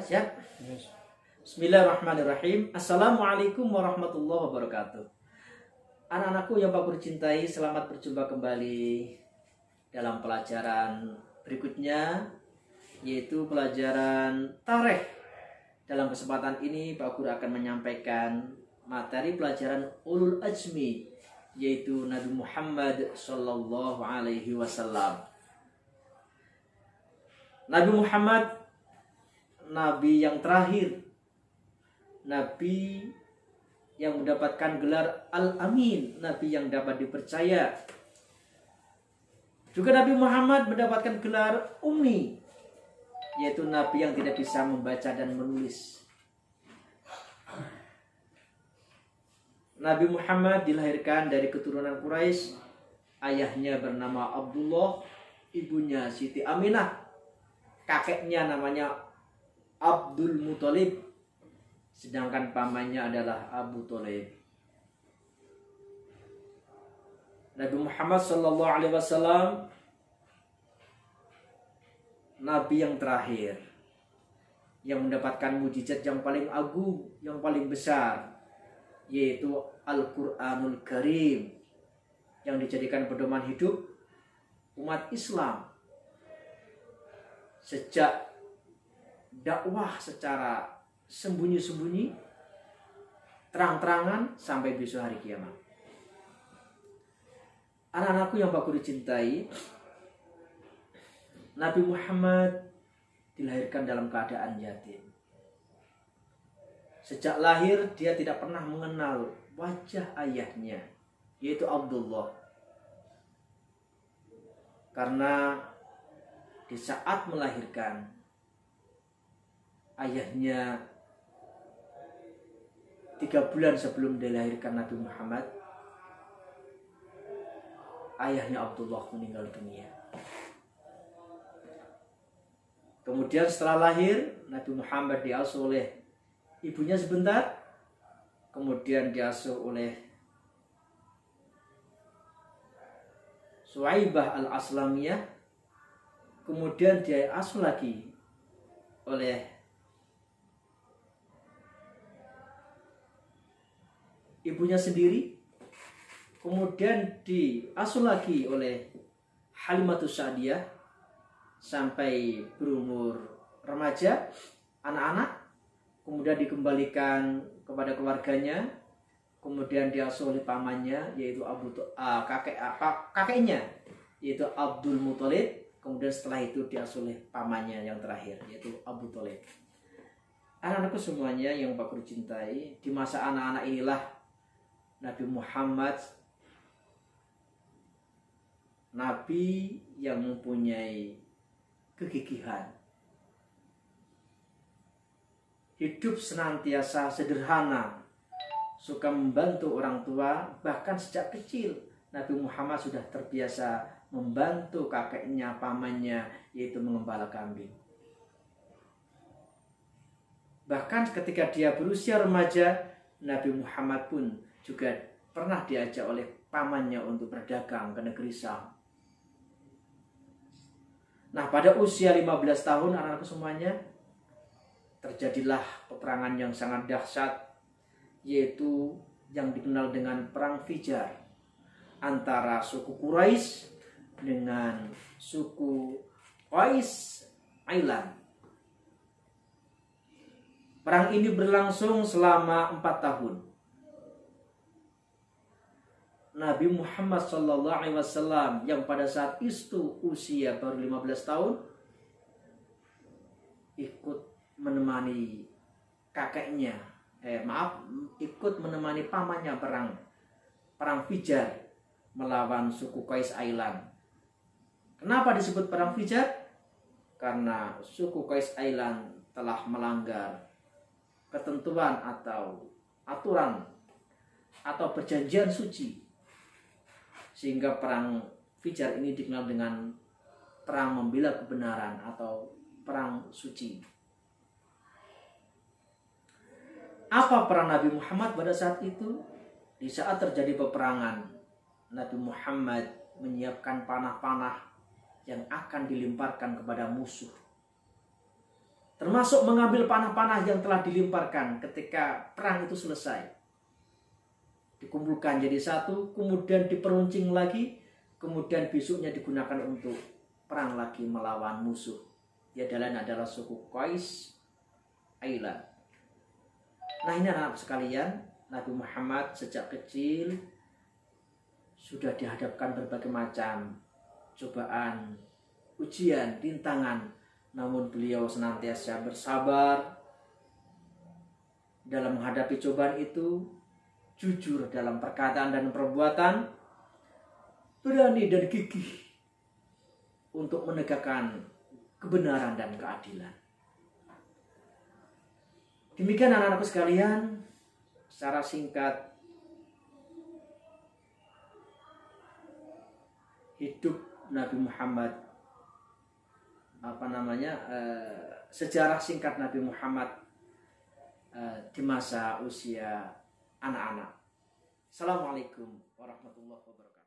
ya. Bismillahirrahmanirrahim. Assalamualaikum warahmatullahi wabarakatuh. Anak-anakku yang Bapak cintai, selamat berjumpa kembali dalam pelajaran berikutnya, yaitu pelajaran tarikh. Dalam kesempatan ini Pak Guru akan menyampaikan materi pelajaran ulul ajmi, yaitu Nabi Muhammad Sallallahu Alaihi Wasallam. Nabi Muhammad, Nabi yang terakhir, Nabi yang mendapatkan gelar Al-Amin, Nabi yang dapat dipercaya. Juga Nabi Muhammad mendapatkan gelar Ummi, yaitu Nabi yang tidak bisa membaca dan menulis. Nabi Muhammad dilahirkan dari keturunan Quraisy. Ayahnya bernama Abdullah, ibunya Siti Aminah, kakeknya namanya Abdul Muthalib, sedangkan pamannya adalah Abu Thalib. Nabi Muhammad Sallallahu Alaihi Wasallam, Nabi yang terakhir, yang mendapatkan mujizat yang paling agung, yang paling besar, yaitu Al-Quranul Karim, yang dijadikan pedoman hidup umat Islam sejak dakwah secara sembunyi-sembunyi, terang-terangan sampai besok hari kiamat. Anak-anakku yang Bapak Guru cintai, Nabi Muhammad dilahirkan dalam keadaan yatim. Sejak lahir dia tidak pernah mengenal wajah ayahnya, yaitu Abdullah. Karena di saat melahirkan, ayahnya 3 bulan sebelum dilahirkan Nabi Muhammad, ayahnya Abdullah meninggal dunia. Kemudian setelah lahir, Nabi Muhammad diasuh oleh ibunya sebentar, kemudian diasuh oleh Suwaibah al-Aslamiyah, kemudian dia asuh lagi oleh ibunya sendiri, kemudian diasuh lagi oleh Halimatus Sa'diyah sampai berumur remaja, anak-anak, kemudian dikembalikan kepada keluarganya, kemudian diasuh oleh pamannya, yaitu kakeknya, yaitu Abdul Muthalib, kemudian setelah itu diasuh oleh pamannya yang terakhir, yaitu Abu Thalib. Anak-anakku semuanya yang Pak Guru cintai, di masa anak-anak inilah Nabi Muhammad, Nabi yang mempunyai kegigihan, hidup senantiasa sederhana, suka membantu orang tua. Bahkan sejak kecil Nabi Muhammad sudah terbiasa membantu kakeknya, pamannya, yaitu mengembala kambing. Bahkan ketika dia berusia remaja, Nabi Muhammad pun juga pernah diajak oleh pamannya untuk berdagang ke negeri Syam. Nah, pada usia 15 tahun anak-anak semuanya, terjadilah peperangan yang sangat dahsyat, yaitu yang dikenal dengan Perang Fijar antara suku Quraisy dengan suku Qais Ailan. Perang ini berlangsung selama 4 tahun. Nabi Muhammad Sallallahu Alaihi Wasallam yang pada saat itu usia baru 15 tahun ikut menemani kakeknya, ikut menemani pamannya perang Fijar melawan suku Qais Ailan. Kenapa disebut perang Fijar? Karena suku Qais Ailan telah melanggar ketentuan atau aturan atau perjanjian suci, sehingga perang Fijar ini dikenal dengan perang membela kebenaran atau perang suci. Apa peran Nabi Muhammad pada saat itu? Di saat terjadi peperangan, Nabi Muhammad menyiapkan panah-panah yang akan dilemparkan kepada musuh. termasuk mengambil panah-panah yang telah dilemparkan ketika perang itu selesai. Dikumpulkan jadi satu, kemudian diperuncing lagi, kemudian besoknya digunakan untuk perang lagi melawan musuh. Ya, adalah suku Qais Ailan. Nah, ini anak-anak sekalian, Nabi Muhammad sejak kecil sudah dihadapkan berbagai macam cobaan, ujian, rintangan. Namun beliau senantiasa bersabar dalam menghadapi cobaan itu, jujur dalam perkataan dan perbuatan, berani dan gigih untuk menegakkan kebenaran dan keadilan. Demikian anak-anakku sekalian, secara singkat hidup Nabi Muhammad, sejarah singkat Nabi Muhammad di masa usia anak-anak. Assalamualaikum warahmatullahi wabarakatuh.